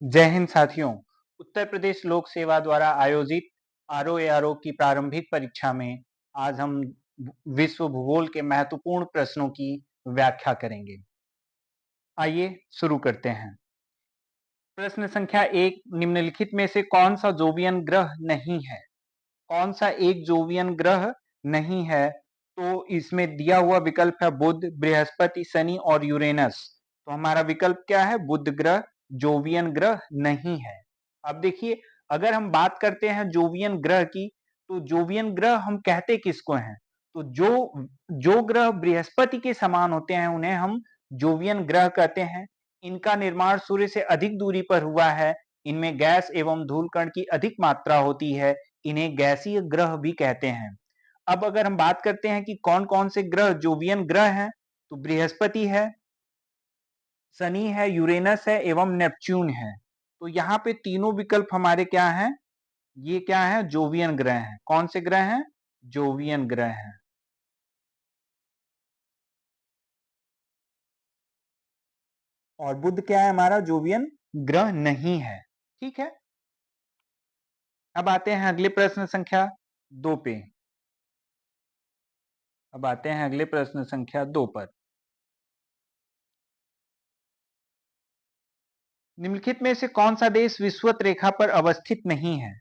जय हिंद साथियों। उत्तर प्रदेश लोक सेवा द्वारा आयोजित आरओ की प्रारंभिक परीक्षा में आज हम विश्व भूगोल के महत्वपूर्ण प्रश्नों की व्याख्या करेंगे। आइए शुरू करते हैं। प्रश्न संख्या 1, निम्नलिखित में से कौन सा जोवियन ग्रह नहीं है? कौन सा एक जोवियन ग्रह नहीं है? तो इसमें दिया हुआ विकल्प है बुध, बृहस्पति, शनि और यूरेनस। तो हमारा विकल्प क्या है? बुध ग्रह जोवियन ग्रह नहीं है। अब देखिए, अगर हम बात करते हैं जोवियन ग्रह की, तो जोवियन ग्रह हम कहते किसको हैं? तो जो ग्रह बृहस्पति के समान होते हैं उन्हें हम जोवियन ग्रह कहते हैं। इनका निर्माण सूर्य से अधिक दूरी पर हुआ है, इनमें गैस एवं धूल कण की अधिक मात्रा होती है, इन्हें गैसीय ग्रह भी कहते हैं। अब अगर हम बात करते हैं कि कौन कौन से ग्रह जोवियन ग्रह हैं, तो बृहस्पति है, शनि है, यूरेनस है एवं नेपच्यून है। तो यहाँ पे तीनों विकल्प हमारे क्या हैं? ये क्या है? जोवियन ग्रह हैं। कौन से ग्रह हैं? जोवियन ग्रह हैं। और बुध क्या है? हमारा जोवियन ग्रह नहीं है। ठीक है, अब आते हैं अगले प्रश्न संख्या 2 पे। अब आते हैं अगले प्रश्न संख्या 2 पर। निम्नलिखित में से कौन सा देश विषुवत रेखा पर अवस्थित नहीं है?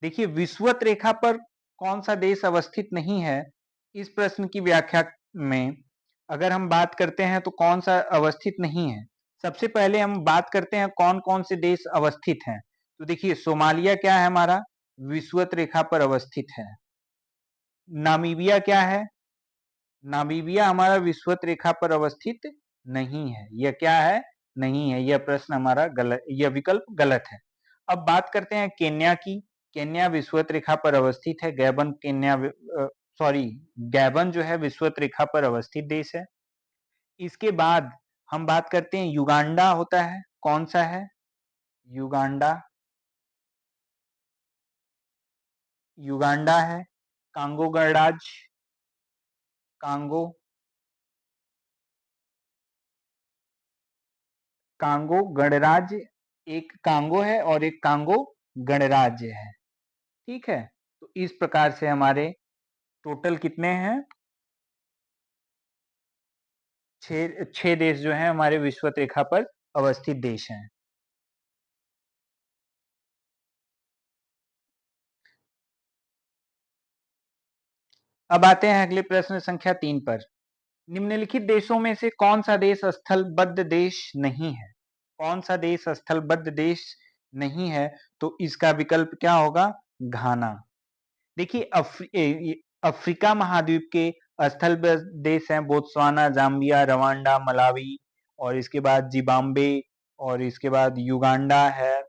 देखिए, विषुवत रेखा पर कौन सा देश अवस्थित नहीं है, इस प्रश्न की व्याख्या में अगर हम बात करते हैं तो कौन सा अवस्थित नहीं है। सबसे पहले हम बात करते हैं कौन कौन से देश अवस्थित हैं। तो देखिए, सोमालिया क्या है? हमारा विषुवत रेखा पर अवस्थित है। नामीबिया क्या है? नामीबिया हमारा विषुवत रेखा पर अवस्थित नहीं है। यह क्या है? नहीं है। यह प्रश्न हमारा गलत, यह विकल्प गलत है। अब बात करते हैं केन्या की। केन्या विषुवत रेखा पर अवस्थित है। गैबन गैबन जो है विषुवत रेखा पर अवस्थित देश है। इसके बाद हम बात करते हैं युगांडा होता है। कौन सा है? युगांडा, युगांडा है। कांगो गणराज्य, कांगो, कांगो गणराज्य, एक कांगो है और एक कांगो गणराज्य है। ठीक है, तो इस प्रकार से हमारे टोटल कितने हैं? छह देश जो हैं हमारे विषुवत रेखा पर अवस्थित देश हैं। अब आते हैं अगले प्रश्न संख्या 3 पर। निम्नलिखित देशों में से कौन सा देश स्थलबद्ध देश नहीं है? कौन सा देश स्थलबद्ध देश नहीं है? तो इसका विकल्प क्या होगा? घाना। देखिए, अफ्रीका महाद्वीप के स्थलबद्ध देश हैं बोत्सवाना, जाम्बिया, रवांडा, मलावी और इसके बाद जिम्बाब्वे और इसके बाद युगांडा है।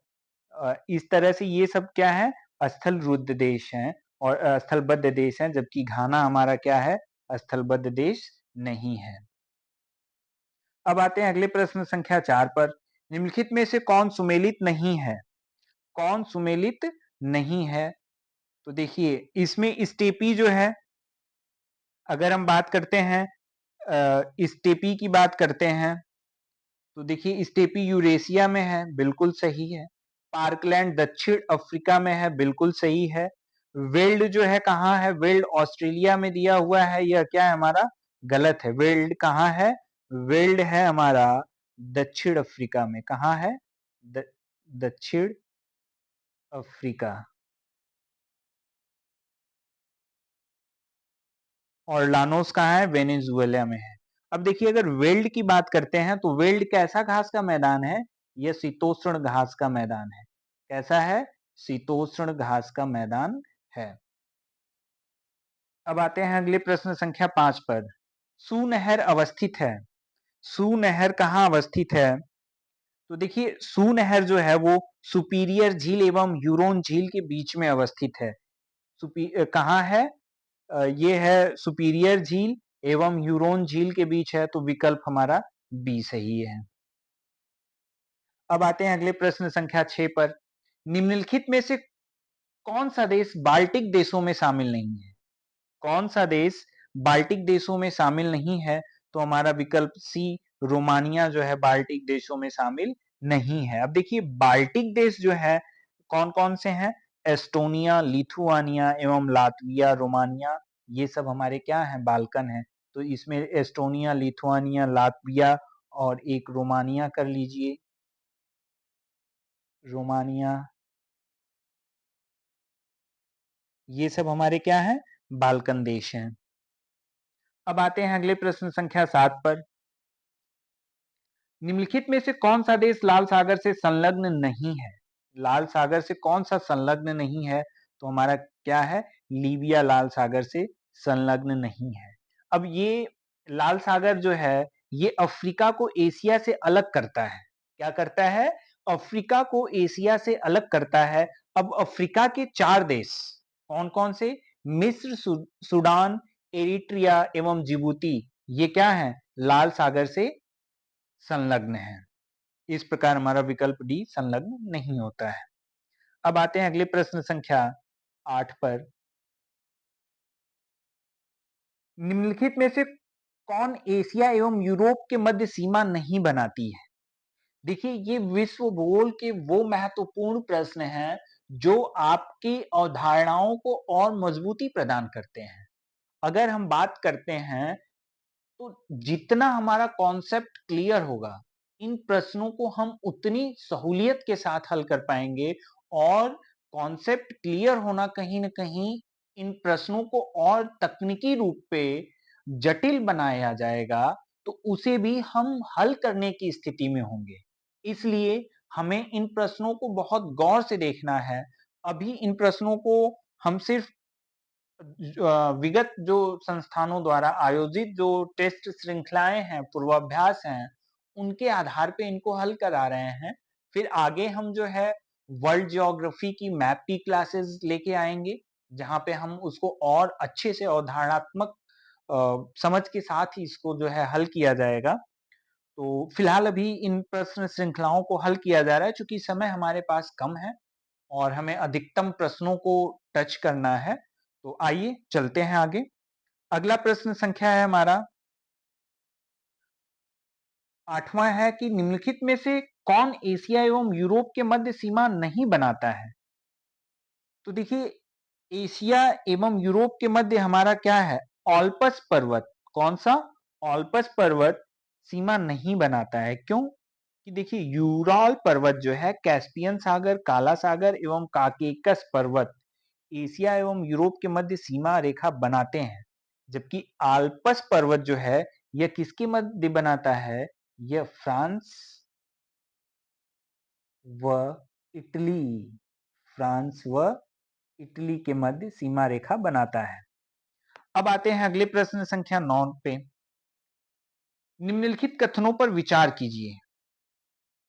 इस तरह से ये सब क्या है? स्थलरुद्ध देश हैं और स्थलबद्ध देश हैं, जबकि घाना हमारा क्या है? स्थलबद्ध देश नहीं है। अब आते हैं अगले प्रश्न संख्या 4 पर। निम्नलिखित में से कौन सुमेलित नहीं है? कौन सुमेलित नहीं है? तो देखिए, इसमें स्टेपी जो है, अगर हम बात करते हैं स्टेपी की बात करते हैं, तो देखिए स्टेपी यूरेशिया में है, बिल्कुल सही है। पार्कलैंड दक्षिण अफ्रीका में है, बिल्कुल सही है। वेल्ड जो है कहाँ है? वेल्ड ऑस्ट्रेलिया में दिया हुआ है, यह क्या है? हमारा गलत है। वेल्ड कहाँ है? वेल्ड है हमारा दक्षिण अफ्रीका में। कहाँ है? दक्षिण अफ्रीका। और लानोस कहाँ है? वेनेजुएला में है। अब देखिए, अगर वेल्ड की बात करते हैं तो वेल्ड कैसा घास का मैदान है? यह शीतोष्ण घास का मैदान है। कैसा है? शीतोष्ण घास का मैदान है। अब आते हैं अगले प्रश्न संख्या 5 पर। सूनहर अवस्थित है। सूनहर कहाँ अवस्थित है? तो देखिए, सूनहर जो है वो सुपीरियर झील एवं ह्यूरोन झील के बीच में अवस्थित है। कहाँ है? ये है सुपीरियर झील एवं ह्यूरोन झील के बीच है, तो विकल्प हमारा बी सही है। अब आते हैं अगले प्रश्न संख्या 6 पर। निम्नलिखित में से कौन सा देश बाल्टिक देशों में शामिल नहीं है? कौन सा देश बाल्टिक देशों में शामिल नहीं है? तो हमारा विकल्प सी रोमानिया जो है बाल्टिक देशों में शामिल नहीं है। अब देखिए बाल्टिक देश जो है कौन-कौन से हैं? एस्टोनिया, लिथुआनिया एवं लातविया, रोमानिया, ये सब हमारे क्या हैं? बाल्कन हैं। तो इसमें एस्टोनिया, लिथुआनिया, लातविया और एक रोमानिया कर लीजिए। रोमानिया, ये सब हमारे क्या हैं? बाल्कन देश हैं। अब आते हैं अगले प्रश्न संख्या 7 पर। निम्नलिखित में से कौन सा देश लाल सागर से संलग्न नहीं है? लाल सागर से कौन सा संलग्न नहीं है? तो हमारा क्या है? लीबिया लाल सागर से संलग्न नहीं है। अब ये लाल सागर जो है, ये अफ्रीका को एशिया से अलग करता है। क्या करता है? अफ्रीका को एशिया से अलग करता है। अब अफ्रीका के 4 देश कौन-कौन से? मिस्र, सूडान, एरिट्रिया एवं जिबूती, ये क्या है? लाल सागर से संलग्न है। इस प्रकार हमारा विकल्प डी संलग्न नहीं होता है। अब आते हैं अगले प्रश्न संख्या 8 पर। निम्नलिखित में से कौन एशिया एवं यूरोप के मध्य सीमा नहीं बनाती है? देखिए ये विश्व भूगोल के वो महत्वपूर्ण प्रश्न हैं जो आपकी अवधारणाओं को और मजबूती प्रदान करते हैं। अगर हम बात करते हैं तो जितना हमारा कॉन्सेप्ट क्लियर होगा, इन प्रश्नों को हम उतनी सहूलियत के साथ हल कर पाएंगे और कॉन्सेप्ट क्लियर होना कहीं न कहीं इन प्रश्नों को और तकनीकी रूप पे जटिल बनाया जाएगा, तो उसे भी हम हल करने की स्थिति में होंगे। इसलिए हमें इन प्रश्नों को बहुत गौर से देखना है। अभी इन प्रश्नों को हम सिर्फ विगत जो संस्थानों द्वारा आयोजित जो टेस्ट श्रृंखलाएं हैं, पूर्वाभ्यास हैं, उनके आधार पे इनको हल करा रहे हैं। फिर आगे हम जो है वर्ल्ड ज्योग्राफी की मैप की क्लासेस लेके आएंगे, जहां पे हम उसको और अच्छे से अवधारणात्मक समझ के साथ ही इसको जो है हल किया जाएगा। तो फिलहाल अभी इन प्रश्न श्रृंखलाओं को हल किया जा रहा है, चूंकि समय हमारे पास कम है और हमें अधिकतम प्रश्नों को टच करना है। तो आइए चलते हैं आगे। अगला प्रश्न संख्या है हमारा 8वां है कि निम्नलिखित में से कौन एशिया एवं यूरोप के मध्य सीमा नहीं बनाता है? तो देखिए एशिया एवं यूरोप के मध्य हमारा क्या है? ऑल्पस पर्वत। कौन सा? ऑल्पस पर्वत सीमा नहीं बनाता है। क्यों? कि देखिए यूराल पर्वत जो है कैस्पियन सागर, काला सागर एवं काकेकस पर्वत एशिया एवं यूरोप के मध्य सीमा रेखा बनाते हैं, जबकि आल्पस पर्वत जो है यह किसके मध्य बनाता है? यह फ्रांस व इटली, फ्रांस व इटली के मध्य सीमा रेखा बनाता है। अब आते हैं अगले प्रश्न संख्या 9 पे। निम्नलिखित कथनों पर विचार कीजिए,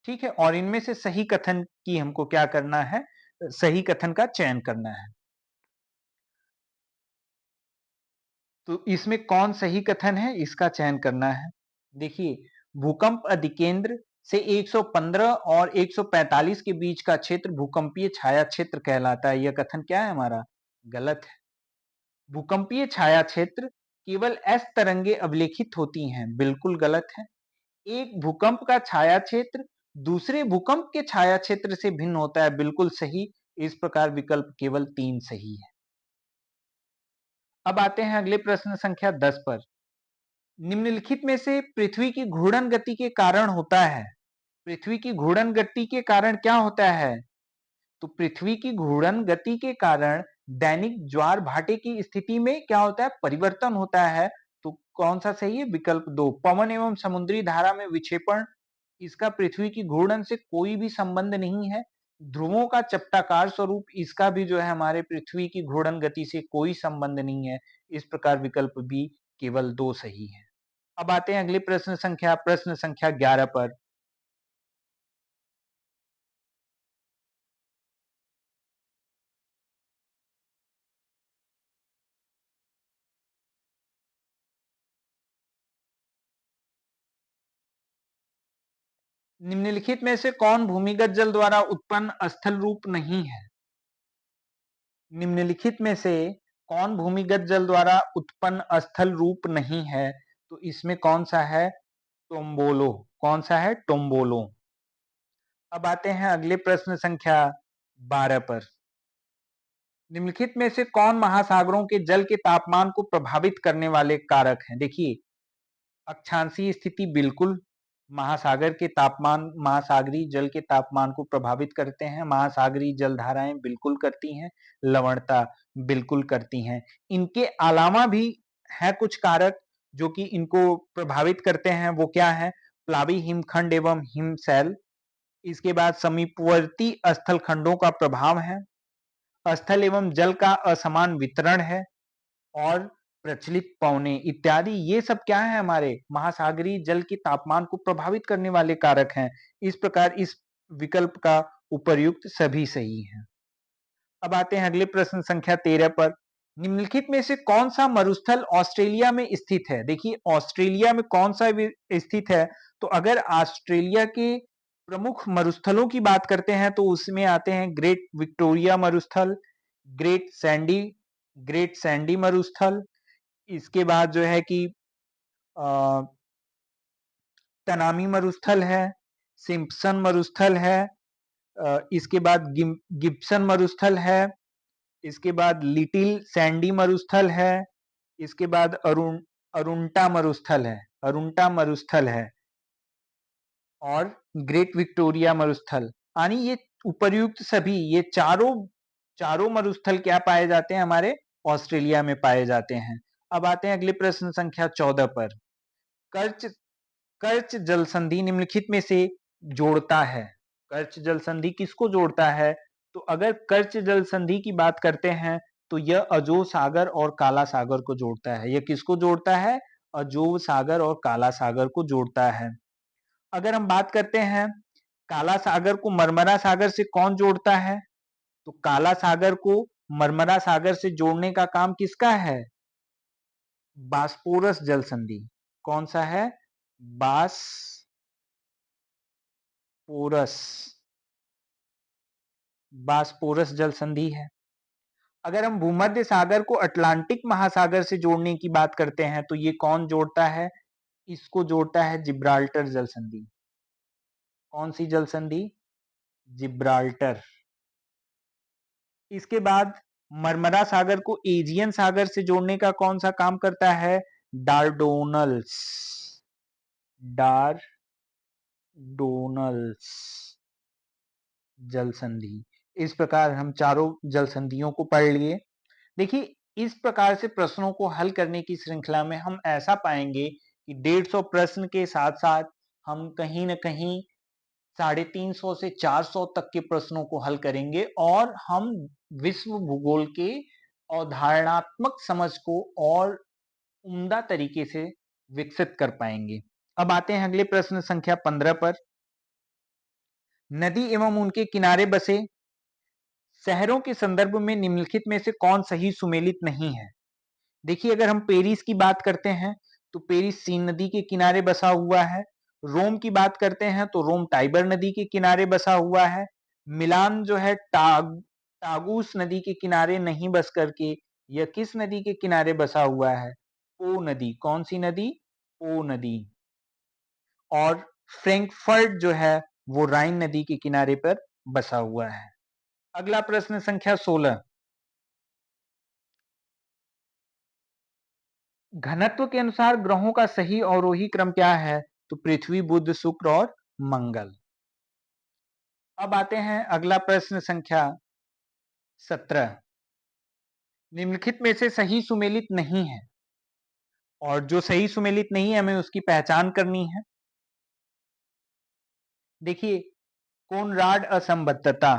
ठीक है, और इनमें से सही कथन की हमको क्या करना है? सही कथन का चयन करना है। तो इसमें कौन सही कथन है, इसका चयन करना है। देखिए भूकंप अधिकेंद्र से 115 और 145 के बीच का क्षेत्र भूकंपीय छाया क्षेत्र कहलाता है। यह कथन क्या है हमारा? गलत है। भूकंपीय छाया क्षेत्र केवल एस तरंगे अवलेखित होती हैं, बिल्कुल गलत है। एक भूकंप का छाया क्षेत्र दूसरे भूकंप के छाया क्षेत्र से भिन्न होता है, बिल्कुल सही। इस प्रकार विकल्प केवल 3 सही है। अब आते हैं अगले प्रश्न संख्या 10 पर। निम्नलिखित में से पृथ्वी की घूर्णन गति के कारण होता है? पृथ्वी की घूर्णन गति के कारण क्या होता है? तो पृथ्वी की घूर्णन गति के कारण दैनिक ज्वार भाटे की स्थिति में क्या होता है? परिवर्तन होता है। तो कौन सा सही है? विकल्प 2 पवन एवं समुद्री धारा में विक्षेपण, इसका पृथ्वी की घूर्णन से कोई भी संबंध नहीं है। ध्रुवों का चपटाकार स्वरूप, इसका भी जो है हमारे पृथ्वी की घूर्णन गति से कोई संबंध नहीं है। इस प्रकार विकल्प बी केवल 2 सही है। अब आते हैं अगले प्रश्न संख्या 11 पर। निम्नलिखित में से कौन भूमिगत जल द्वारा उत्पन्न स्थल रूप नहीं है? निम्नलिखित में से कौन भूमिगत जल द्वारा उत्पन्न स्थल रूप नहीं है? तो इसमें कौन सा है? टोम्बोलो। कौन सा है? टोम्बोलो। अब आते हैं अगले प्रश्न संख्या 12 पर। निम्नलिखित में से कौन महासागरों के जल के तापमान को प्रभावित करने वाले कारक हैं? देखिए, अक्षांशीय स्थिति बिल्कुल महासागर के तापमान, महासागरीय जल के तापमान को प्रभावित करते हैं। महासागरीय जलधाराएं बिल्कुल करती हैं। लवणता बिल्कुल करती हैं। इनके अलावा भी है कुछ कारक जो कि इनको प्रभावित करते हैं। वो क्या है? प्लावी हिमखंड एवं हिमशैल। इसके बाद समीपवर्ती स्थल खंडों का प्रभाव है। स्थल एवं जल का असमान वितरण है और प्रचलित पवने इत्यादि, ये सब क्या है? हमारे महासागरीय जल के तापमान को प्रभावित करने वाले कारक हैं। इस प्रकार इस विकल्प का उपर्युक्त सभी सही है। अब आते हैं अगले प्रश्न संख्या 13 पर। निम्नलिखित में से कौन सा मरुस्थल ऑस्ट्रेलिया में स्थित है? देखिए, ऑस्ट्रेलिया में कौन सा स्थित है? तो अगर ऑस्ट्रेलिया के प्रमुख मरुस्थलों की बात करते हैं तो उसमें आते हैं ग्रेट विक्टोरिया मरुस्थल, ग्रेट सैंडी मरुस्थल। इसके बाद जो है कि तनामी मरुस्थल है, सिम्पसन मरुस्थल है, इसके बाद गिब्सन मरुस्थल है, इसके बाद लिटिल सैंडी मरुस्थल है, इसके बाद अरुंटा मरुस्थल है और ग्रेट विक्टोरिया मरुस्थल। यानी ये उपर्युक्त सभी, ये चारों मरुस्थल क्या पाए जाते हैं? हमारे ऑस्ट्रेलिया में पाए जाते हैं। अब आते हैं अगले प्रश्न संख्या 14 पर। कर्च कर्च जल संधि निम्नलिखित में से जोड़ता है। कर्च जल संधि किसको जोड़ता है? तो अगर कर्च जल संधि की बात करते हैं तो यह अजोव सागर और काला सागर को जोड़ता है। यह किसको जोड़ता है? अजोव सागर और काला सागर को जोड़ता है। अगर हम बात करते हैं काला सागर को मरमरा सागर से कौन जोड़ता है? तो काला सागर को मरमरा सागर से जोड़ने का काम किसका है? बास्पोरस जल संधि। कौन सा है? बास्पोरस बास्पोरस जल संधि है। अगर हम भूमध्य सागर को अटलांटिक महासागर से जोड़ने की बात करते हैं तो ये कौन जोड़ता है? इसको जोड़ता है जिब्राल्टर जल संधि। कौन सी जल संधि? जिब्राल्टर। इसके बाद मरमरा सागर को एजियन सागर से जोड़ने का कौन सा काम करता है? डार्डोनल्स जल संधि। इस प्रकार हम चारों जल संधियों को पढ़ लिए। देखिए, इस प्रकार से प्रश्नों को हल करने की श्रृंखला में हम ऐसा पाएंगे कि 150 प्रश्न के साथ साथ हम कहीं न कहीं 350 से 400 तक के प्रश्नों को हल करेंगे और हम विश्व भूगोल के अवधारणात्मक समझ को और उम्दा तरीके से विकसित कर पाएंगे। अब आते हैं अगले प्रश्न संख्या 15 पर। नदी एवं उनके किनारे बसे शहरों के संदर्भ में निम्नलिखित में से कौन सही सुमेलित नहीं है? देखिए, अगर हम पेरिस की बात करते हैं तो पेरिस सीन नदी के किनारे बसा हुआ है। रोम की बात करते हैं तो रोम टाइबर नदी के किनारे बसा हुआ है। मिलान जो है टागुस नदी के किनारे नहीं बस करके यह किस नदी के किनारे बसा हुआ है? पो नदी। कौन सी नदी? पो नदी। और फ्रैंकफर्ट जो है वो राइन नदी के किनारे पर बसा हुआ है। अगला प्रश्न संख्या 16। घनत्व के अनुसार ग्रहों का सही अवरोही क्रम क्या है? तो पृथ्वी, बुध, शुक्र और मंगल। अब आते हैं अगला प्रश्न संख्या 17। निम्नलिखित में से सही सुमेलित नहीं है और जो सही सुमेलित नहीं है हमें उसकी पहचान करनी है। देखिए, कोनराड असंबद्धता।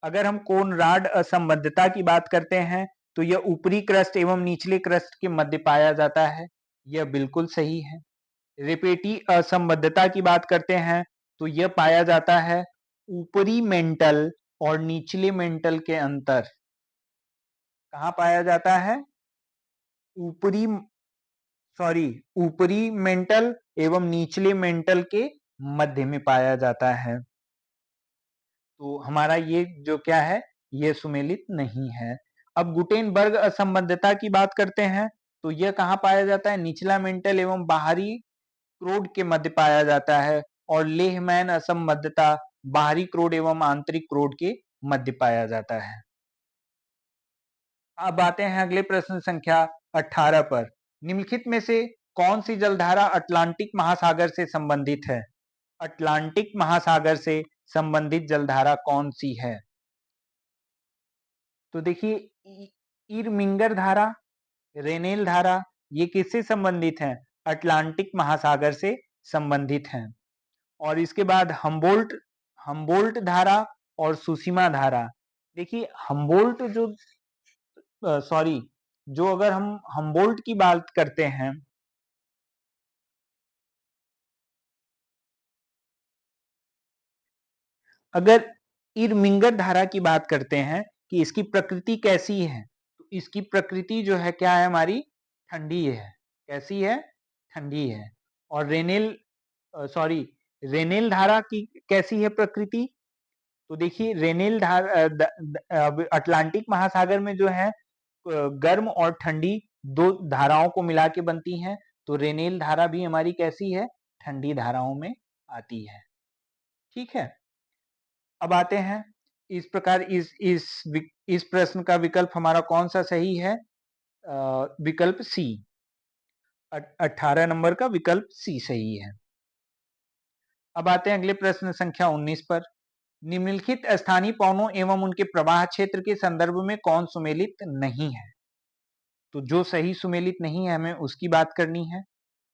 अगर हम कोनराड असंबद्धता की बात करते हैं तो यह ऊपरी क्रस्ट एवं निचले क्रस्ट के मध्य पाया जाता है। यह बिल्कुल सही है। रिपेटी असंबद्धता की बात करते हैं तो यह पाया जाता है ऊपरी मेंटल और निचले मेंटल के अंतर। कहाँ पाया जाता है? ऊपरी ऊपरी मेंटल एवं निचले मेंटल के मध्य में पाया जाता है। तो हमारा ये जो क्या है, ये सुमेलित नहीं है। अब गुटेनबर्ग असंबद्धता की बात करते हैं तो यह कहाँ पाया जाता है? निचला मेंटल एवं बाहरी क्रोड के मध्य पाया जाता है। और लेहमैन असंबद्धता बाहरी क्रोड एवं आंतरिक क्रोड के मध्य पाया जाता है। अब आते हैं अगले प्रश्न संख्या 18 पर। निम्नलिखित में से कौन सी जलधारा अटलांटिक महासागर से संबंधित है? अटलांटिक महासागर से संबंधित जलधारा कौन सी है? तो देखिए, इरमिंगर धारा, रेनेल धारा, ये किससे संबंधित है? अटलांटिक महासागर से संबंधित हैं। और इसके बाद हम्बोल्ट हम्बोल्ट धारा और सुसीमा धारा। देखिए, हम्बोल्ट जो सॉरी जो अगर हम हम्बोल्ट की बात करते हैं, अगर इरमिंगर धारा की बात करते हैं कि इसकी प्रकृति कैसी है, तो इसकी प्रकृति जो है क्या है हमारी? ठंडी है। कैसी है? ठंडी है। और रेनेल धारा की कैसी है प्रकृति? तो देखिए, रेनेल धारा अटलांटिक महासागर में जो है गर्म और ठंडी दो धाराओं को मिला के बनती हैं, तो रेनेल धारा भी हमारी कैसी है? ठंडी धाराओं में आती है। ठीक है। अब आते हैं इस प्रकार इस प्रश्न का विकल्प हमारा कौन सा सही है? विकल्प सी, 18 नंबर का विकल्प सी सही है। अब आते हैं अगले प्रश्न संख्या 19 पर। निम्नलिखित स्थानीय पवनों एवं उनके प्रवाह क्षेत्र के संदर्भ में कौन सुमेलित नहीं है? तो जो सही सुमेलित नहीं है हमें उसकी बात करनी है।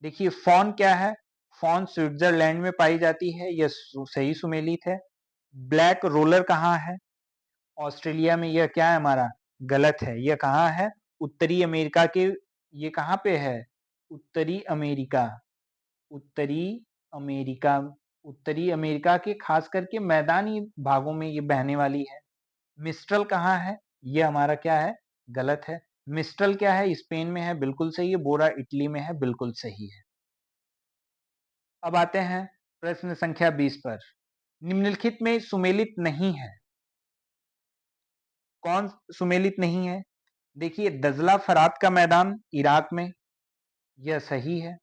देखिए, फॉन क्या है? फॉन स्विट्जरलैंड में पाई जाती है, यह सही सुमेलित है। ब्लैक रोलर कहाँ है? ऑस्ट्रेलिया में। यह क्या है हमारा? गलत है। यह कहाँ है? उत्तरी अमेरिका के। ये कहाँ पे है? उत्तरी अमेरिका। उत्तरी अमेरिका। उत्तरी अमेरिका के खास करके मैदानी भागों में ये बहने वाली है। मिस्ट्रल कहाँ है? ये हमारा क्या है? गलत है। मिस्ट्रल क्या है? स्पेन में है, बिल्कुल सही है। बोरा इटली में है, बिल्कुल सही है। अब आते हैं प्रश्न संख्या 20 पर। निम्नलिखित में सुमेलित नहीं है। कौन सुमेलित नहीं है? देखिए, दजला फरात का मैदान इराक में, यह सही है।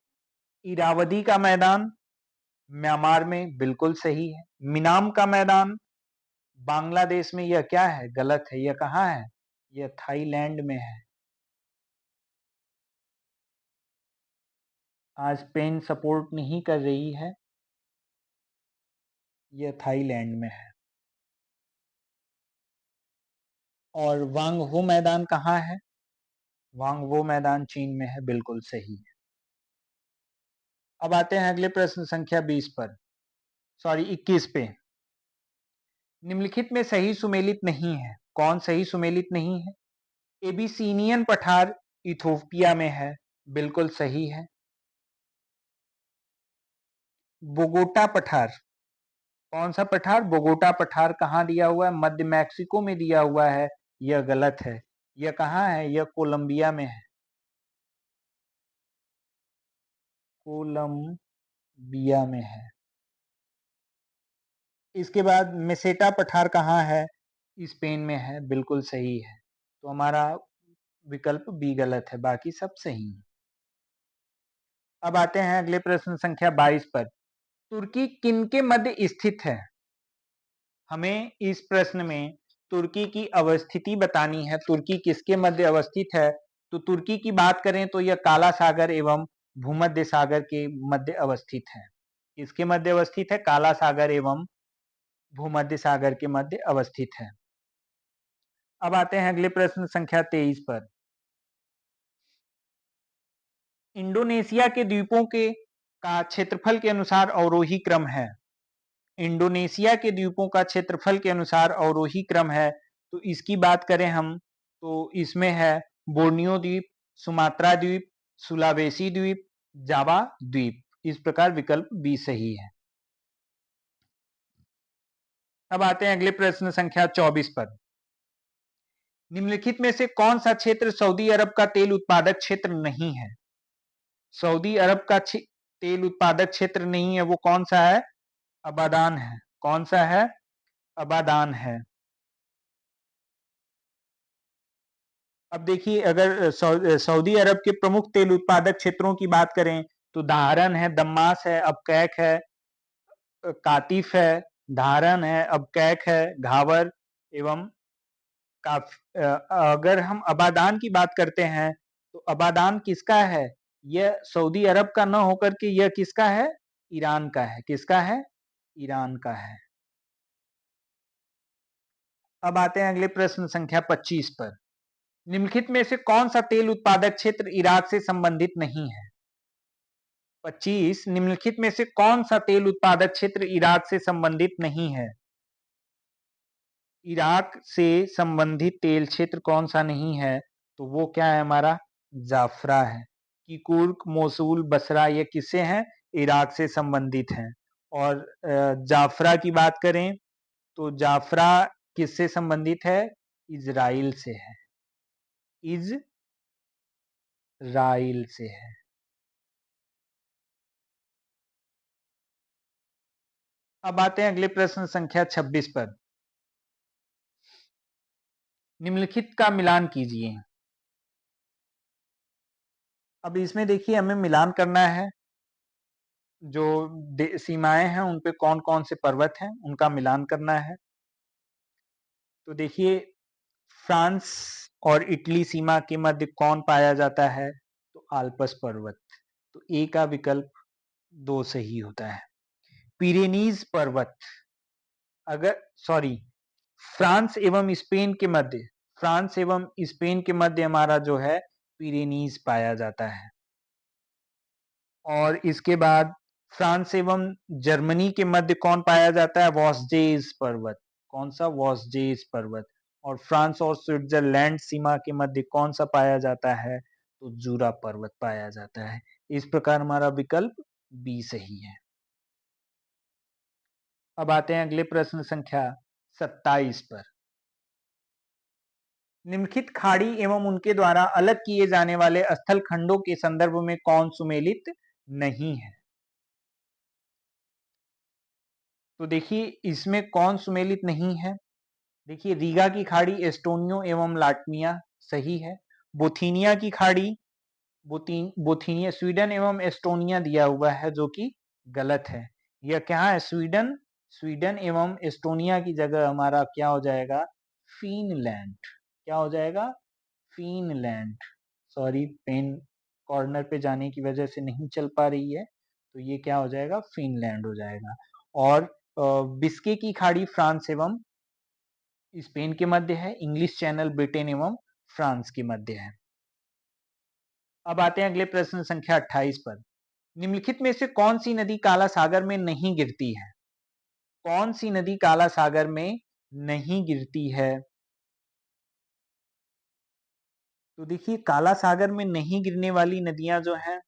इरावदी का मैदान म्यांमार में, बिल्कुल सही है। मिनाम का मैदान बांग्लादेश में, यह क्या है? गलत है। यह कहाँ है? यह थाईलैंड में है। आज स्पेन सपोर्ट नहीं कर रही है, यह थाईलैंड में है। और वांगहो मैदान कहाँ है? वांगवो मैदान चीन में है, बिल्कुल सही है। अब आते हैं अगले प्रश्न संख्या 20 पर, सॉरी 21 पे। निम्नलिखित में सही सुमेलित नहीं है। कौन सही सुमेलित नहीं है? एबिसीनियन पठार इथोपिया में है, बिल्कुल सही है। बोगोटा पठार, कौन सा पठार? बोगोटा पठार कहाँ दिया हुआ है? मध्य मैक्सिको में दिया हुआ है, यह गलत है। यह कहाँ है? यह कोलंबिया में है। कोलंबिया में है। इसके बाद मेसेटा पठार कहाँ है? स्पेन में है, बिल्कुल सही है। तो हमारा विकल्प बी गलत है, बाकी सब सही है। अब आते हैं अगले प्रश्न संख्या 22 पर। तुर्की किनके मध्य स्थित है? हमें इस प्रश्न में तुर्की की अवस्थिति बतानी है। तुर्की किसके मध्य अवस्थित है? तो तुर्की की बात करें तो यह काला सागर एवं भूमध्य सागर के मध्य अवस्थित है। किसके मध्य अवस्थित है? काला सागर एवं भूमध्य सागर के मध्य अवस्थित है। अब आते हैं अगले प्रश्न संख्या 23 पर। इंडोनेशिया के द्वीपों के का क्षेत्रफल के अनुसार अवरोही क्रम है। इंडोनेशिया के द्वीपों का क्षेत्रफल के अनुसार अवरोही क्रम है। तो इसकी बात करें हम तो इसमें है बोर्नियो द्वीप, सुमात्रा द्वीप, सुलावेसी द्वीप, जावा द्वीप। इस प्रकार विकल्प बी सही है। अब आते हैं अगले प्रश्न संख्या 24 पर। निम्नलिखित में से कौन सा क्षेत्र सऊदी अरब का तेल उत्पादक क्षेत्र नहीं है? सऊदी अरब का तेल उत्पादक क्षेत्र नहीं है, वो कौन सा है? अबादान है। कौन सा है? अबादान है। अब देखिए, अगर सऊदी अरब के प्रमुख तेल उत्पादक क्षेत्रों की बात करें तो धारन है, दम्मास है, अबकैक है, कातिफ है, धारण है, अबकैक है, घावर एवं अगर हम अबादान की बात करते हैं तो अबादान किसका है? यह सऊदी अरब का न होकर के यह किसका है? ईरान का है। किसका है? ईरान का है। अब आते हैं अगले प्रश्न संख्या 25 पर। निम्नलिखित में से कौन सा तेल उत्पादक क्षेत्र इराक से संबंधित नहीं है? 25 निम्नलिखित में से कौन सा तेल उत्पादक क्षेत्र इराक से संबंधित नहीं है? इराक से संबंधित तेल क्षेत्र कौन सा नहीं है? तो वो क्या है हमारा? जाफरा है। किकुर्क, मोसूल, बसरा ये किससे हैं? इराक से संबंधित हैं। और जाफरा की बात करें तो जाफरा किससे संबंधित है? इजराइल से है। इजराइल से है। अब आते हैं अगले प्रश्न संख्या 26 पर। निम्नलिखित का मिलान कीजिए। अब इसमें देखिए हमें मिलान करना है, जो सीमाएं हैं उन पे कौन कौन से पर्वत हैं उनका मिलान करना है। तो देखिए फ्रांस और इटली सीमा के मध्य कौन पाया जाता है? तो आल्पस पर्वत। तो ए का विकल्प 2 सही होता है। पिरेनीज पर्वत, अगर सॉरी फ्रांस एवं स्पेन के मध्य, फ्रांस एवं स्पेन के मध्य हमारा जो है पिरेनीज पाया जाता है। और इसके बाद फ्रांस एवं जर्मनी के मध्य कौन पाया जाता है? वॉसजेज पर्वत। कौन सा? वॉसजेज पर्वत। और फ्रांस और स्विट्जरलैंड सीमा के मध्य कौन सा पाया जाता है? तो जूरा पर्वत पाया जाता है। इस प्रकार हमारा विकल्प बी सही है। अब आते हैं अगले प्रश्न संख्या 27 पर। निम्नलिखित खाड़ी एवं उनके द्वारा अलग किए जाने वाले स्थल खंडों के संदर्भ में कौन सुमेलित नहीं है? तो देखिए इसमें कौन सुमेलित नहीं है? देखिए रीगा की खाड़ी एस्टोनियो एवं लाटविया सही है। बोथीनिया की खाड़ी बोथीनिया स्वीडन एवं एस्टोनिया दिया हुआ है जो कि गलत है। यह क्या है? स्वीडन। स्वीडन एवं एस्टोनिया की जगह हमारा क्या हो जाएगा? फिनलैंड। क्या हो जाएगा? फिनलैंड। सॉरी पेन कॉर्नर पे जाने की वजह से नहीं चल पा रही है, तो ये क्या हो जाएगा? फिनलैंड हो जाएगा। और बिस्के की खाड़ी फ्रांस एवं स्पेन के मध्य है। इंग्लिश चैनल ब्रिटेन एवं फ्रांस के मध्य है। अब आते हैं अगले प्रश्न संख्या 28 पर। निम्नलिखित में से कौन सी नदी काला सागर में नहीं गिरती है? कौन सी नदी काला सागर में नहीं गिरती है? तो देखिए काला सागर में नहीं गिरने वाली नदियां जो हैं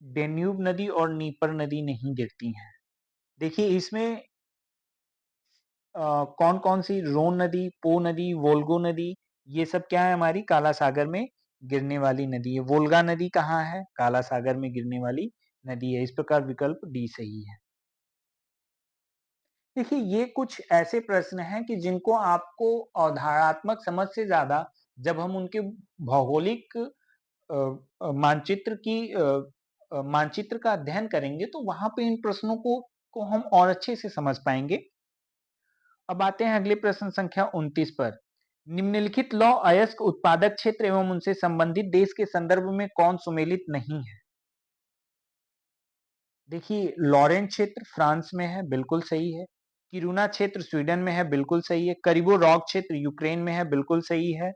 डेन्यूब नदी और नीपर नदी नहीं गिरती हैं। देखिए इसमें कौन कौन सी रोन नदी, पो नदी, वोल्गो नदी ये सब क्या है? हमारी काला सागर में गिरने वाली नदी है। वोल्गा नदी कहाँ है? काला सागर में गिरने वाली नदी है। इस प्रकार विकल्प डी सही है। देखिए ये कुछ ऐसे प्रश्न हैं कि जिनको आपको अवधारणात्मक समझ से ज्यादा जब हम उनके भौगोलिक मानचित्र की मानचित्र का अध्ययन करेंगे तो वहां पे इन प्रश्नों को हम और अच्छे से समझ पाएंगे। अब आते हैं अगले प्रश्न संख्या 29 पर। निम्नलिखित लौह अयस्क उत्पादक क्षेत्र एवं उनसे संबंधित देश के संदर्भ में कौन सुमेलित नहीं है? देखिए लॉरेंट क्षेत्र फ्रांस में है, बिल्कुल सही है। किरूना क्षेत्र स्वीडन में है, बिल्कुल सही है। करिबो रॉक क्षेत्र यूक्रेन में है, बिल्कुल सही है।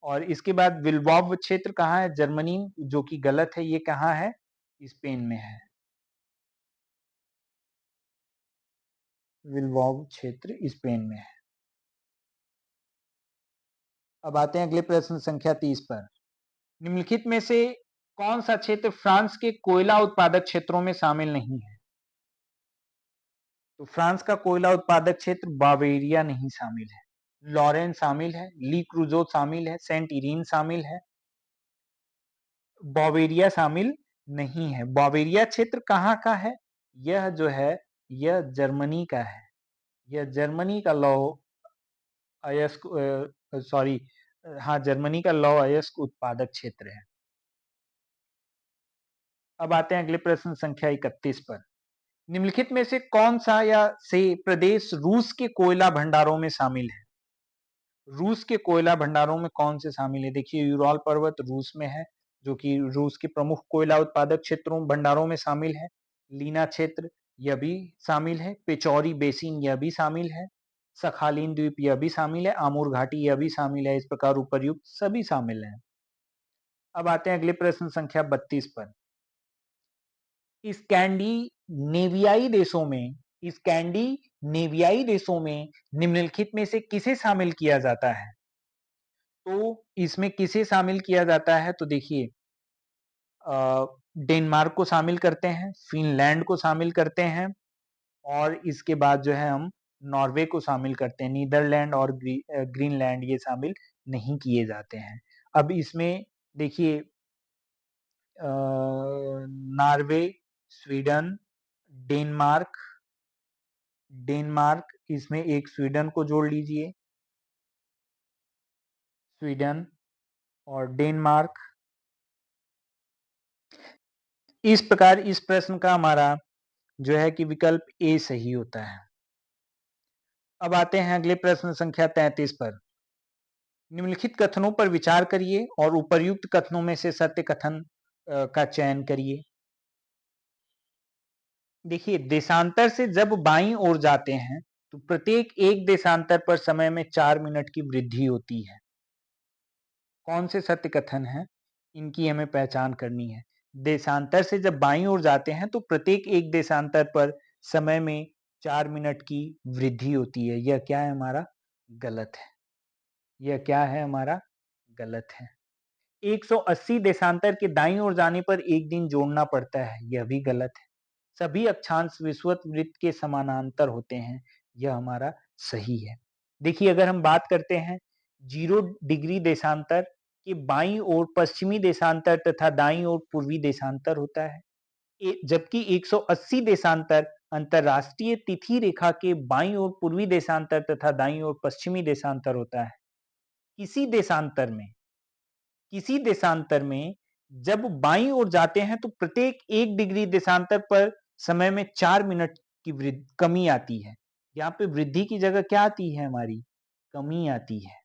और इसके बाद विल्वॉव क्षेत्र कहाँ है? जर्मनी, जो कि गलत है। ये कहाँ है? स्पेन में है। विल्वॉव क्षेत्र स्पेन में है। अब आते हैं अगले प्रश्न संख्या 30 पर। निम्नलिखित में से कौन सा क्षेत्र फ्रांस के कोयला उत्पादक क्षेत्रों में शामिल नहीं है? तो फ्रांस का कोयला उत्पादक क्षेत्र बावेरिया नहीं शामिल है। लॉरेन शामिल है, ली क्रूजो शामिल है, सेंट इरीन शामिल है, बावेरिया शामिल नहीं है। बावेरिया क्षेत्र कहाँ का है? यह जो है यह जर्मनी का है। यह जर्मनी का लौह अयस्क सॉरी हाँ जर्मनी का लौह अयस्क उत्पादक क्षेत्र है। अब आते हैं अगले प्रश्न संख्या 31 पर। निम्नलिखित में से कौन सा या से प्रदेश रूस के कोयला भंडारों में शामिल है? रूस के कोयला भंडारों में कौन से शामिल है? देखिए, यूराल पर्वत रूस में है, जो कि रूस के प्रमुख कोयला उत्पादक क्षेत्रों भंडारों में शामिल है। लीना क्षेत्र यह भी शामिल है। पेचौरी बेसिन यह भी शामिल है। सखालीन द्वीप यह भी शामिल है। आमूर घाटी यह भी शामिल है। इस प्रकार उपर्युक्त सभी शामिल हैं। अब आते हैं अगले प्रश्न संख्या 32 पर। स्कैंडिनेवियाई देशों में स्कैंडिनेवियाई देशों में निम्नलिखित में से किसे शामिल किया जाता है? तो इसमें किसे शामिल किया जाता है? तो देखिए, डेनमार्क को शामिल करते हैं, फिनलैंड को शामिल करते हैं और इसके बाद जो है हम नॉर्वे को शामिल करते हैं। नीदरलैंड और ग्रीनलैंड ये शामिल नहीं किए जाते हैं। अब इसमें देखिए, नॉर्वे, स्वीडन, डेनमार्क डेनमार्क इसमें एक स्वीडन को जोड़ लीजिए। स्वीडन और डेनमार्क। इस प्रकार इस प्रश्न का हमारा जो है कि विकल्प ए सही होता है। अब आते हैं अगले प्रश्न संख्या 33 पर। निम्नलिखित कथनों पर विचार करिए और उपर्युक्त कथनों में से सत्य कथन का चयन करिए। देखिए, देशांतर से जब बाईं ओर जाते हैं तो प्रत्येक एक देशांतर पर समय में 4 मिनट की वृद्धि होती है। कौन से सत्य कथन हैं? इनकी हमें पहचान करनी है। देशांतर से जब बाईं ओर जाते हैं तो प्रत्येक एक देशांतर पर समय में 4 मिनट की वृद्धि होती है। यह क्या है हमारा? गलत है। यह क्या है हमारा? गलत है। 180 देशांतर के दाईं ओर जाने पर 1 दिन जोड़ना पड़ता है। यह भी गलत है। सभी अक्षांश विषुवत-वृत्त के समानांतर होते हैं। यह हमारा सही है। देखिए, अगर हम बात करते हैं 0 डिग्री देशांतर के बाईं ओर पश्चिमी देशांतर तथा दाईं ओर पूर्वी देशांतर होता है। जबकि 180 देशांतर अंतरराष्ट्रीय तिथि रेखा के बाईं ओर पूर्वी देशांतर तथा दाईं ओर पश्चिमी देशांतर होता है। किसी देशांतर में किसी देशांतर में जब बाईं ओर जाते हैं तो प्रत्येक 1 डिग्री देशांतर पर समय में 4 मिनट की कमी आती है। यहाँ पे वृद्धि की जगह क्या आती है हमारी? कमी आती है।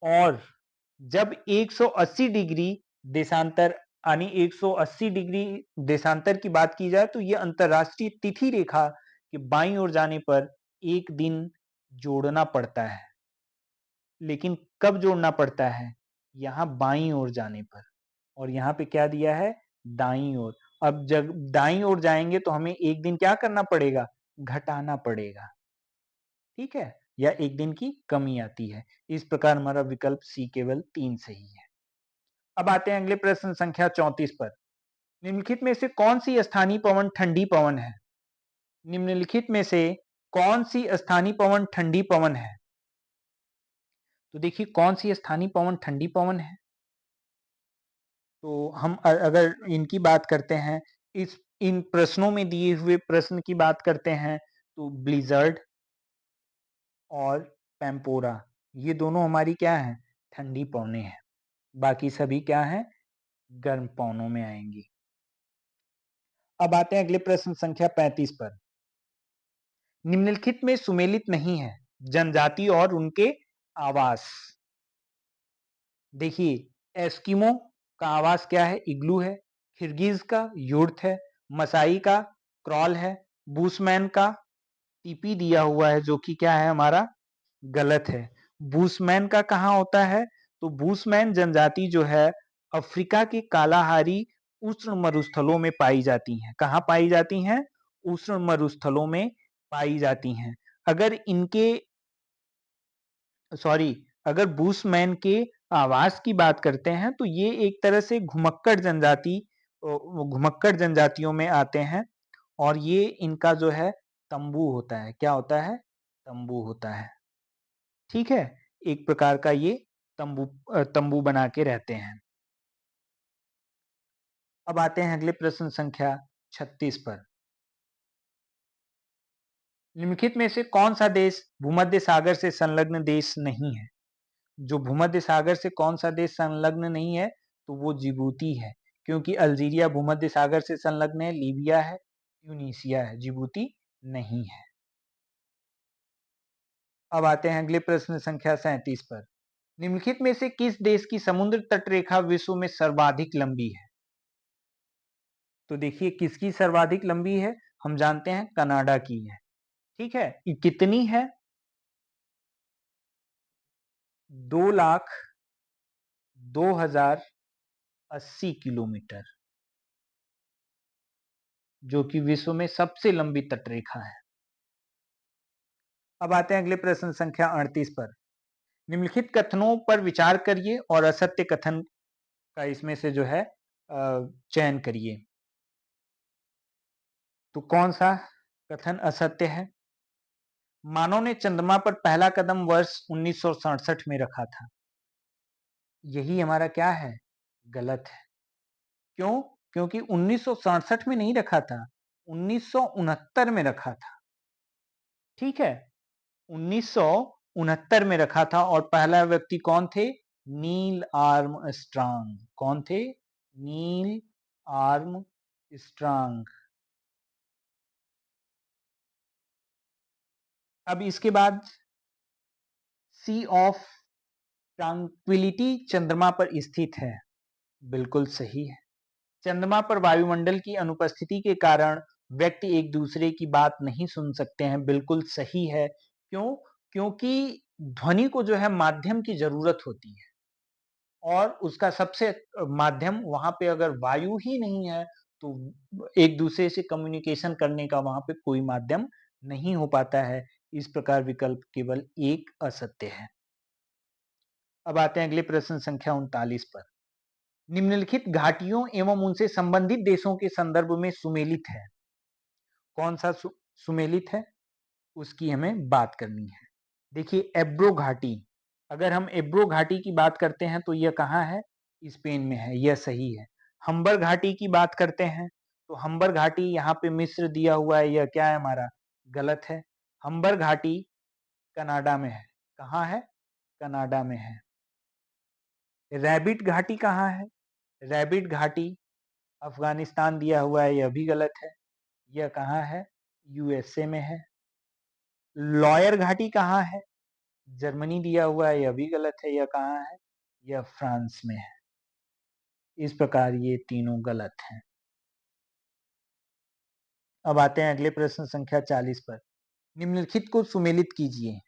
और जब 180 डिग्री देशांतर यानी 180 डिग्री देशांतर की बात की जाए तो ये अंतरराष्ट्रीय तिथि रेखा के बाईं ओर जाने पर 1 दिन जोड़ना पड़ता है। लेकिन कब जोड़ना पड़ता है? यहाँ बाईं ओर जाने पर। और यहाँ पे क्या दिया है? दाईं ओर। अब जब दाईं ओर जाएंगे तो हमें 1 दिन क्या करना पड़ेगा? घटाना पड़ेगा। ठीक है? या 1 दिन की कमी आती है। इस प्रकार हमारा विकल्प सी केवल 3 सही है। अब आते हैं अगले प्रश्न संख्या 34 पर। निम्नलिखित में से कौन सी स्थानीय पवन ठंडी पवन है? निम्नलिखित में से कौन सी स्थानीय पवन ठंडी पवन है? तो देखिए, कौन सी स्थानीय पवन ठंडी पवन है? तो हम अगर इनकी बात करते हैं, इस इन प्रश्नों में दिए हुए प्रश्न की बात करते हैं तो ब्लिज़र्ड और पैम्पोरा ये दोनों हमारी क्या हैं? ठंडी पवनें हैं। बाकी सभी क्या हैं? गर्म पवनों में आएंगी। अब आते हैं अगले प्रश्न संख्या 35 पर। निम्नलिखित में सुमेलित नहीं है जनजाति और उनके आवास। देखिए, एस्किमो का आवास क्या है? इग्लू है। किर्गिज का युर्ट है। मसाई का क्रॉल है। बूसमैन का टीपी दिया हुआ है, जो कि क्या है हमारा? गलत है। बूसमैन का कहाँ होता है? तो बूसमैन जनजाति जो है अफ्रीका के कालाहारी उष्ण मरुस्थलों में पाई जाती हैं। कहाँ पाई जाती हैं? उष्ण मरुस्थलों में पाई जाती हैं। अगर इनके सॉरी अगर बूसमैन के आवास की बात करते हैं तो ये एक तरह से घुमक्कड़ जनजातियों में आते हैं और ये इनका जो है तंबू होता है। क्या होता है? तंबू होता है। ठीक है? एक प्रकार का ये तंबू बना के रहते हैं। अब आते हैं अगले प्रश्न संख्या 36 पर। निम्नलिखित में से कौन सा देश भूमध्य सागर से संलग्न देश नहीं है? जो भूमध्य सागर से कौन सा देश संलग्न नहीं है? तो वो जिबूती है। क्योंकि अल्जीरिया भूमध्य सागर से संलग्न है, लीबिया है, ट्यूनीशिया है, जिबूती नहीं है। अब आते हैं अगले प्रश्न संख्या 37 पर। निम्नलिखित में से किस देश की समुद्र तट रेखा विश्व में सर्वाधिक लंबी है? तो देखिए किसकी सर्वाधिक लंबी है, हम जानते हैं कनाडा की है। ठीक है, ये कितनी है? 2,02,080 किलोमीटर, जो कि विश्व में सबसे लंबी तटरेखा है। अब आते हैं अगले प्रश्न संख्या 38 पर। निम्नलिखित कथनों पर विचार करिए और असत्य कथन का इसमें से जो है चयन करिए। तो कौन सा कथन असत्य है? मानव ने चंद्रमा पर पहला कदम वर्ष 1967 में रखा था। यही हमारा क्या है? गलत है। क्यों? क्योंकि 1967 में नहीं रखा था, 1969 में रखा था। ठीक है, 1969 में रखा था और पहला व्यक्ति कौन थे? Neil Armstrong. कौन थे? Neil Armstrong. अब इसके बाद सी ऑफ ट्रांक्विलिटी चंद्रमा पर स्थित है। बिल्कुल सही है। चंद्रमा पर वायुमंडल की अनुपस्थिति के कारण व्यक्ति एक दूसरे की बात नहीं सुन सकते हैं। बिल्कुल सही है। क्यों? क्योंकि ध्वनि को जो है माध्यम की जरूरत होती है और उसका सबसे माध्यम वहां पे अगर वायु ही नहीं है तो एक दूसरे से कम्युनिकेशन करने का वहां पे कोई माध्यम नहीं हो पाता है। इस प्रकार विकल्प केवल एक असत्य है। अब आते हैं अगले प्रश्न संख्या 39 पर। निम्नलिखित घाटियों एवं उनसे संबंधित देशों के संदर्भ में सुमेलित है। कौन सा सुमेलित है, उसकी हमें बात करनी है। देखिए एब्रो घाटी, अगर हम एब्रो घाटी की बात करते हैं तो यह कहाँ है? स्पेन में है, यह सही है। हम्बर घाटी की बात करते हैं तो हम्बर घाटी यहाँ पे मिस्र दिया हुआ है, यह क्या है हमारा? गलत है। हम्बर घाटी कनाडा में है। कहाँ है? कनाडा में है। रैबिट घाटी कहाँ है? रैबिट घाटी अफगानिस्तान दिया हुआ है, यह भी गलत है। यह कहाँ है? यूएसए में है। लॉयर घाटी कहाँ है? जर्मनी दिया हुआ है, यह भी गलत है। यह कहाँ है? यह फ्रांस में है। इस प्रकार ये तीनों गलत हैं। अब आते हैं अगले प्रश्न संख्या 40 पर। निम्नलिखित को सुमेलित कीजिए।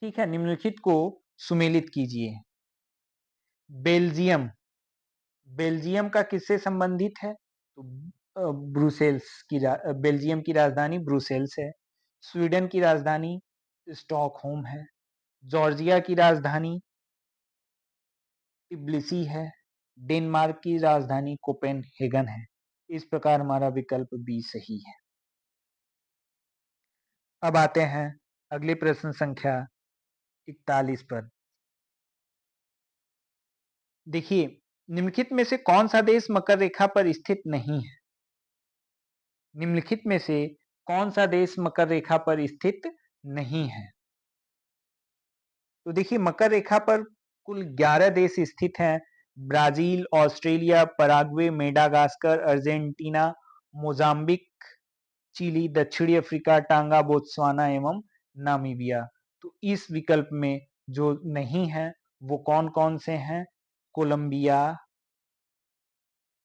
ठीक है, निम्नलिखित को सुमेलित कीजिए। बेल्जियम, बेल्जियम का किससे संबंधित है? तो ब्रुसेल्स की बेल्जियम की राजधानी ब्रुसेल्स है। स्वीडन की राजधानी स्टॉकहोम है। जॉर्जिया की राजधानी टिब्लिसी है। डेनमार्क की राजधानी कोपेनहेगन है। इस प्रकार हमारा विकल्प बी सही है। अब आते हैं अगले प्रश्न संख्या 41 पर। देखिए निम्नलिखित में से कौन सा देश मकर रेखा पर स्थित नहीं है? निम्नलिखित में से कौन सा देश मकर रेखा पर स्थित नहीं है? तो देखिए मकर रेखा पर कुल 11 देश स्थित हैं। Brazil, Australia, Paraguay, Madagascar, Argentina, Mozambique, Chile, दक्षिणी अफ्रीका, टांगा, बोत्सवाना एवं नामीबिया। तो इस विकल्प में जो नहीं है वो कौन कौन से हैं? कोलंबिया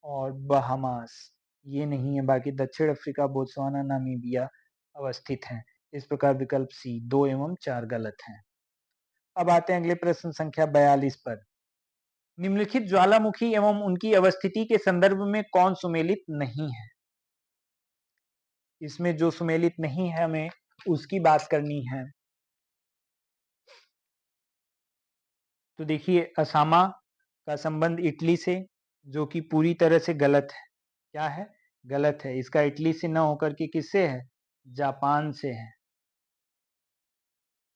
और बहामास, ये नहीं है। बाकी दक्षिण अफ्रीका, बोत्सवाना, नामीबिया अवस्थित हैं। इस प्रकार विकल्प सी 2 एवं 4 गलत हैं। अब आते हैं अगले प्रश्न संख्या 42 पर। निम्नलिखित ज्वालामुखी एवं उनकी अवस्थिति के संदर्भ में कौन सुमेलित नहीं है? इसमें जो सुमेलित नहीं है हमें उसकी बात करनी है। तो देखिए असामा का संबंध इटली से, जो कि पूरी तरह से गलत है। क्या है? गलत है। इसका इटली से न होकर के किससे है? जापान से है।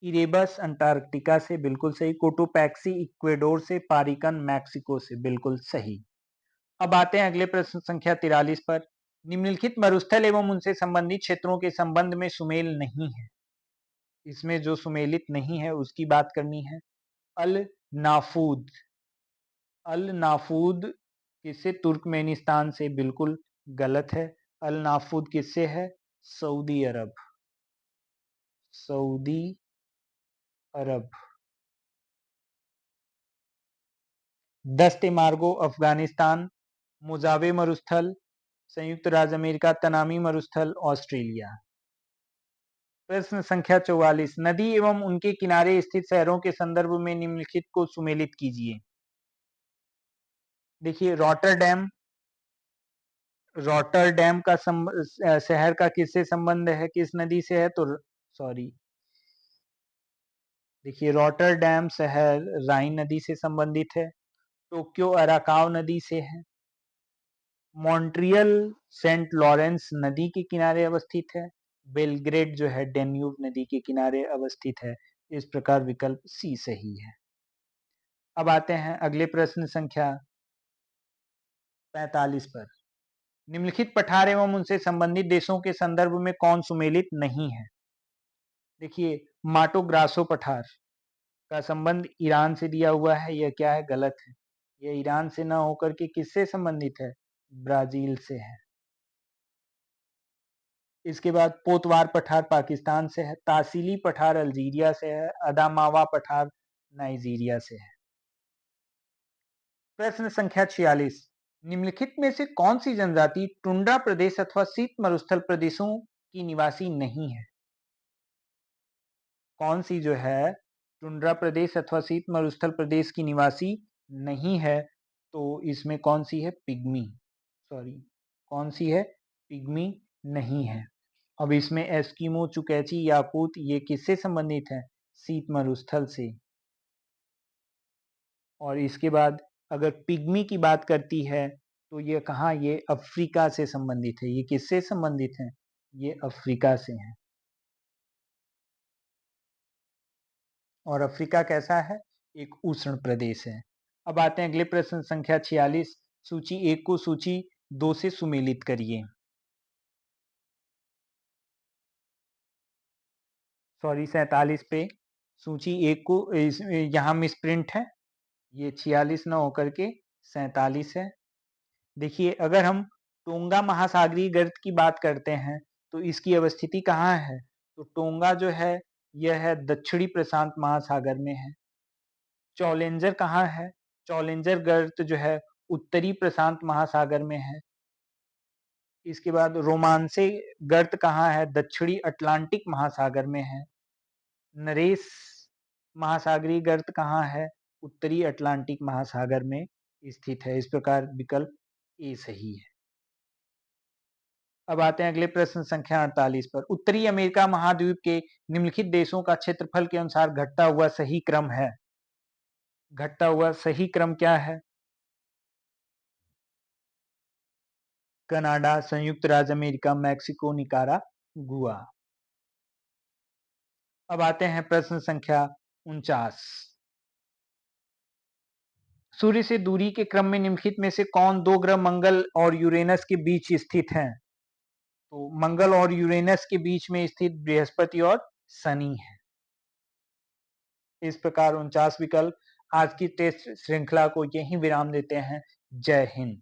इरेबस अंटार्कटिका से, बिल्कुल सही। कोटोपैक्सी इक्वेडोर से। पारिकन मैक्सिको से, बिल्कुल सही। अब आते हैं अगले प्रश्न संख्या 43 पर। निम्नलिखित मरुस्थल एवं उनसे संबंधित क्षेत्रों के संबंध में सुमेल नहीं है। इसमें जो सुमेलित नहीं है उसकी बात करनी है। अल नाफूद, अल नाफूद किससे? तुर्कमेनिस्तान से, बिल्कुल गलत है। अल नाफूद किससे है? सऊदी अरब। सऊदी अरब। दस्ते मार्गो अफगानिस्तान, मुजावे मरुस्थल, संयुक्त राज्य अमेरिका, तनामी मरुस्थल, ऑस्ट्रेलिया। प्रश्न संख्या 44, नदी एवं उनके किनारे स्थित शहरों के संदर्भ में निम्नलिखित को सुमेलित कीजिए। देखिए, रॉटरडैम। रॉटरडैम का शहर का किससे संबंध है? किस नदी से है? तो सॉरी, देखिए, रॉटरडैम शहर राइन नदी से संबंधित है। टोक्यो अराकाव नदी से है। मॉन्ट्रियल सेंट लॉरेंस नदी के किनारे अवस्थित है। बेलग्रेड जो है डेन्यूब नदी के किनारे अवस्थित है। इस प्रकार विकल्प सी सही है। अब आते हैं अगले प्रश्न संख्या 45 पर। निम्नलिखित पठार एवं उनसे संबंधित देशों के संदर्भ में कौन सुमेलित नहीं है? देखिए, माटो ग्रासो पठार का संबंध ईरान से दिया हुआ है। यह क्या है? गलत है। यह ईरान से ना होकर के किससे संबंधित है? ब्राजील से है। इसके बाद पोतवार पठार पाकिस्तान से है। तासीली पठार अल्जीरिया से है। अदामावा पठार नाइजीरिया से है। प्रश्न संख्या 46, निम्नलिखित में से कौन सी जनजाति टुंड्रा प्रदेश अथवा शीत मरुस्थल प्रदेशों की निवासी नहीं है? कौन सी जो है टुंड्रा प्रदेश अथवा शीत मरुस्थल प्रदेश की निवासी नहीं है? तो इसमें कौन सी है? पिग्मी। सॉरी, कौन सी है? पिग्मी नहीं है। अब इसमें एस्किमो, चुकैची, याकूत ये किससे संबंधित है? शीत मरुस्थल से। और इसके बाद अगर पिग्मी की बात करती है तो ये कहाँ? ये अफ्रीका से संबंधित है। ये किससे संबंधित है? ये अफ्रीका से है। और अफ्रीका कैसा है? एक उष्ण प्रदेश है। अब आते हैं अगले प्रश्न संख्या 46, सूची 1 को सूची 2 से सुमेलित करिए। सॉरी, 47 पे सूची 1 को यहाँ मिसप्रिंट है। ये 46 ना होकर के 47 है। देखिए, अगर हम टोंगा महासागरीय गर्त की बात करते हैं तो इसकी अवस्थिति कहाँ है? तो टोंगा जो है यह है दक्षिणी प्रशांत महासागर में है। चौलेंजर कहाँ है? चौलेंजर गर्त जो है उत्तरी प्रशांत महासागर में है। इसके बाद रोमांसे गर्त कहाँ है? दक्षिणी अटलांटिक महासागर में है। नरेश महासागरीय गर्त कहाँ है? उत्तरी अटलांटिक महासागर में स्थित है। इस प्रकार विकल्प ए सही है। अब आते हैं अगले प्रश्न संख्या 48 पर। उत्तरी अमेरिका महाद्वीप के निम्नलिखित देशों का क्षेत्रफल के अनुसार घटता हुआ सही क्रम है। घटता हुआ सही क्रम क्या है? कनाडा, संयुक्त राज्य अमेरिका, मैक्सिको, निकारागुआ। अब आते हैं प्रश्न संख्या 49। सूर्य से दूरी के क्रम में निम्नलिखित में से कौन दो ग्रह मंगल और यूरेनस के बीच स्थित हैं? तो मंगल और यूरेनस के बीच में स्थित बृहस्पति और शनि है। इस प्रकार 49 विकल्प। आज की टेस्ट श्रृंखला को यहीं विराम देते हैं। जय हिंद।